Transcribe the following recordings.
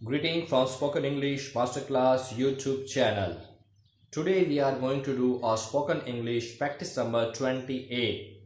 Greeting from Spoken English Masterclass YouTube channel. Today we are going to do our Spoken English practice number 28.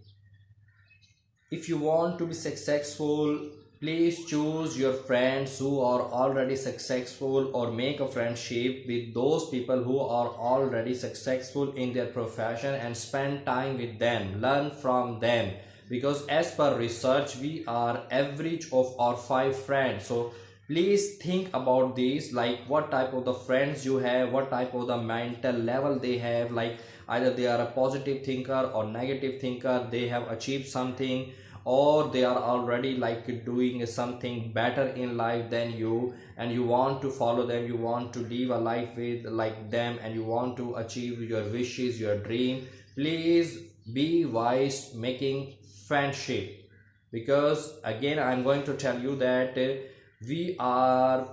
If you want to be successful, please choose your friends who are already successful or make a friendship with those people who are already successful in their profession and spend time with them. Learn from them because as per research we are average of our 5 friends. So please think about this, like what type of the friends you have, what type of the mental level they have, like either they are a positive thinker or negative thinker, they have achieved something or they are already like doing something better in life than you and you want to follow them, you want to live a life with like them and you want to achieve your wishes, your dream. Please be wise making friendship, because again I'm going to tell you that we are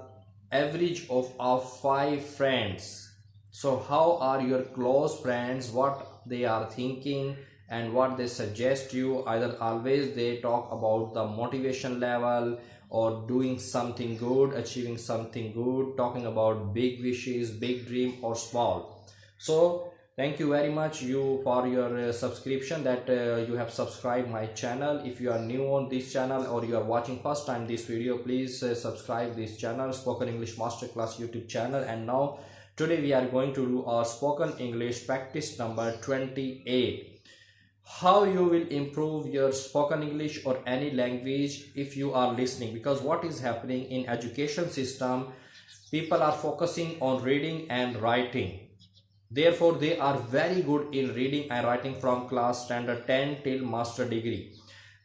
average of our 5 friends. So how are your close friends, what they are thinking and what they suggest you? Either always they talk about the motivation level or doing something good, achieving something good, talking about big wishes, big dream or small. So thank you very much you for your subscription, that you have subscribed my channel. If you are new on this channel or you are watching first time this video, please subscribe this channel, Spoken English Masterclass YouTube channel. And now today we are going to do our Spoken English practice number 28. How you will improve your spoken English or any language if you are listening, because what is happening in education system, people are focusing on reading and writing. Therefore, they are very good in reading and writing from class standard 10 till master degree.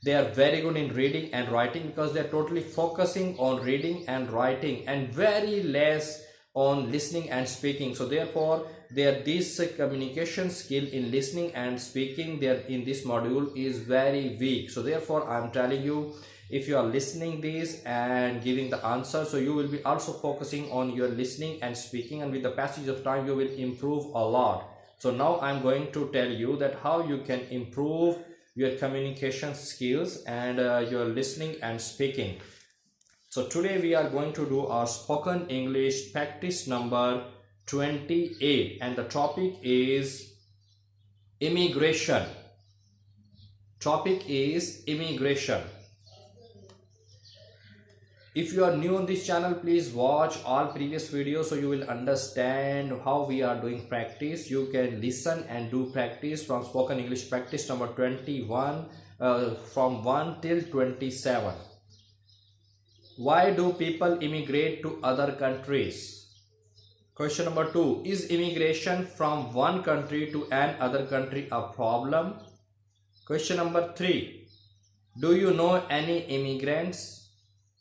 They are very good in reading and writing because they are totally focusing on reading and writing and very less on listening and speaking. So therefore, this communication skill in listening and speaking there in this module is very weak. So therefore, I am telling you, if you are listening this and giving the answer, so you will be also focusing on your listening and speaking, and with the passage of time you will improve a lot. So now I'm going to tell you that how you can improve your communication skills and your listening and speaking. So today we are going to do our spoken English practice number 28 and the topic is immigration. Topic is immigration. If you are new on this channel, please watch all previous videos so you will understand how we are doing practice. You can listen and do practice from Spoken English practice number 21 from 1 till 27. Why do people immigrate to other countries? Question number 2. Is immigration from one country to another country a problem? Question number 3. Do you know any immigrants?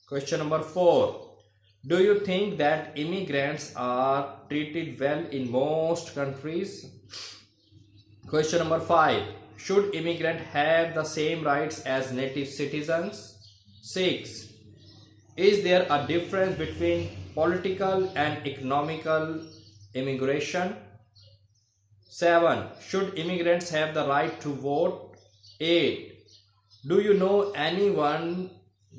Question number 4. Do you think that immigrants are treated well in most countries? Question number 5. Should immigrants have the same rights as native citizens? 6. Is there a difference between political and economical immigration? 7. Should immigrants have the right to vote? 8. Do you know anyone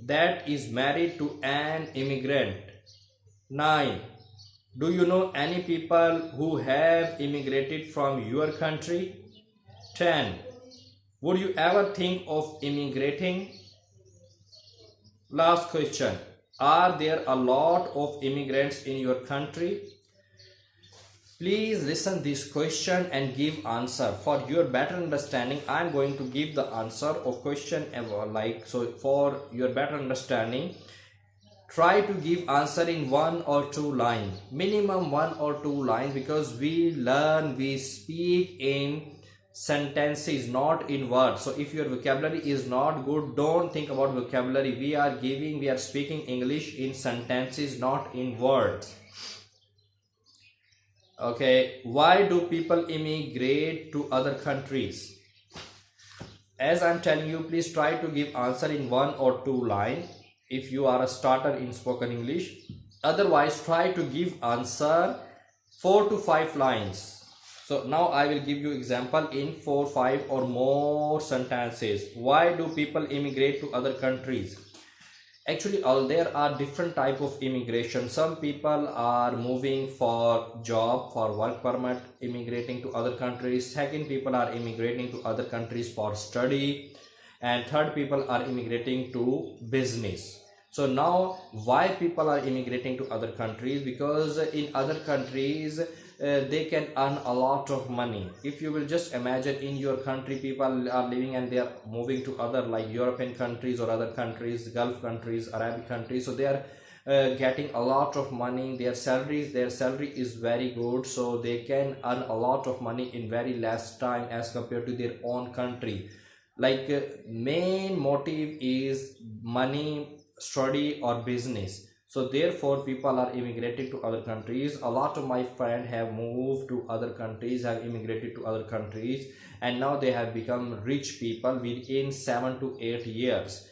that is married to an immigrant? 9. Do you know any people who have immigrated from your country? 10. Would you ever think of immigrating? Last question. Are there a lot of immigrants in your country? Please listen this question and give answer. For your better understanding, I am going to give the answer of question like so. For your better understanding, try to give answer in 1 or 2 lines, minimum 1 or 2 lines, because we speak in sentences, not in words. So if your vocabulary is not good, don't think about vocabulary. We are speaking English in sentences, not in words. Okay, why do people immigrate to other countries? As I'm telling you, please try to give answer in 1 or 2 lines if you are a starter in spoken English. Otherwise, try to give answer 4 to 5 lines. So now I will give you example in 4, 5 or more sentences. Why do people immigrate to other countries? Actually, all there are different type of immigration. Some people are moving for job, for work permit, immigrating to other countries. Second, people are immigrating to other countries for study, and third, people are immigrating to business. So now, why people are immigrating to other countries? Because in other countries they can earn a lot of money. If you will just imagine, in your country people are living and they are moving to other like European countries or other countries, Gulf countries, Arabic countries, so they are getting a lot of money. Their salary is very good, so they can earn a lot of money in very less time as compared to their own country. Like main motive is money, study or business. So therefore people are immigrating to other countries. A lot of my friends have moved to other countries, have immigrated to other countries, and now they have become rich people within 7 to 8 years,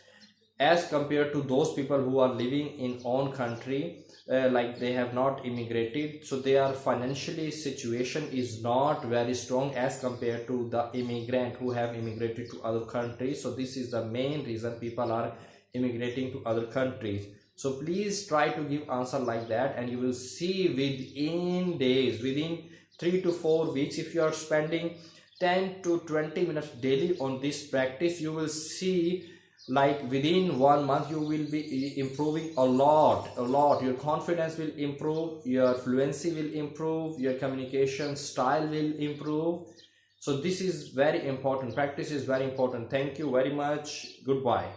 as compared to those people who are living in own country, like they have not immigrated, so their financially situation is not very strong as compared to the immigrant who have immigrated to other countries. So this is the main reason people are immigrating to other countries. So please try to give answer like that, and you will see within days, within 3 to 4 weeks, if you are spending 10 to 20 minutes daily on this practice, you will see like within 1 month you will be improving a lot. Your confidence will improve, your fluency will improve, your communication style will improve. So this is very important. Practice is very important. Thank you very much. Goodbye.